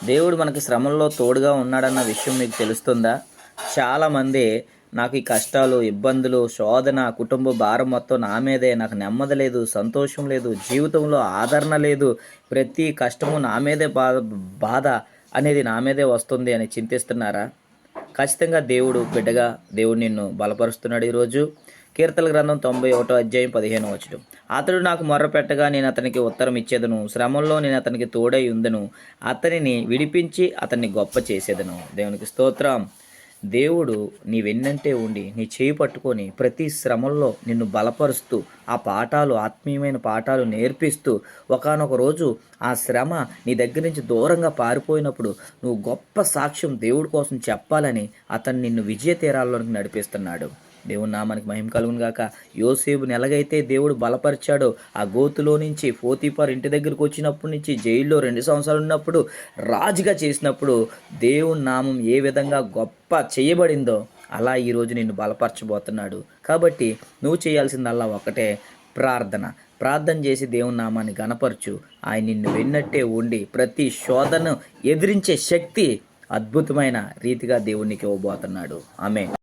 దేవుడు మనకి శ్రమల్లో తోడుగా ఉన్నాడన్న విషయం మీకు తెలుస్తుందా? చాలామంది నాకు ఈ కష్టాలు, ఇబ్బందులు, శోధన, కుటుంబ భారం మొత్తం నా మీదే, నాకు నెమ్మది లేదు, సంతోషం లేదు, జీవితంలో ఆదరణ లేదు, ప్రతి కష్టము నా మీదే బాధ అనేది నా మీదే వస్తుంది అని చింతిస్తున్నారా? ఖచ్చితంగా దేవుడు బిడ్డగా దేవుడు నిన్ను బలపరుస్తున్నాడు. ఈరోజు కీర్తన గ్రంథం 91 అధ్యాయం 15 అతడు నాకు మొర్రపెట్టగా నేను అతనికి ఉత్తరం ఇచ్చేదను, శ్రమంలో నేను అతనికి తోడై ఉందను, అతనిని విడిపించి అతన్ని గొప్ప చేసేదను. దేవునికి స్తోత్రం. దేవుడు నీ వెన్నంటే ఉండి నీ చేయి పట్టుకొని ప్రతి శ్రమల్లో నిన్ను బలపరుస్తూ ఆ పాఠాలు, ఆత్మీయమైన పాఠాలు నేర్పిస్తూ ఒకానొక రోజు ఆ శ్రమ నీ దగ్గర నుంచి దూరంగా పారిపోయినప్పుడు నువ్వు గొప్ప సాక్ష్యం దేవుడి కోసం చెప్పాలని అతను నిన్ను విజయ తీరాల్లోనికి నడిపిస్తున్నాడు. దేవుని నామానికి మహిమ కలుగును గాక. యోసేపుని ఎలాగైతే దేవుడు బలపరిచాడో, ఆ గోతులో నుంచి పోతీఫర్ ఇంటి దగ్గరకు వచ్చినప్పటి నుంచి జైల్లో 2 సంవత్సరాలు ఉన్నప్పుడు రాజుగా చేసినప్పుడు దేవుని నామం ఏ విధంగా గొప్ప చేయబడిందో అలా ఈరోజు నిన్ను బలపరచబోతున్నాడు. కాబట్టి నువ్వు చేయాల్సిందల్లా ఒకటే, ప్రార్థన చేసి దేవుని నామాన్ని గణపరచు. ఆయన నిన్ను వెన్నట్టే ఉండి ప్రతి శోధను ఎదిరించే శక్తి అద్భుతమైన రీతిగా దేవునికి ఇవ్వబోతున్నాడు. ఆమేన్.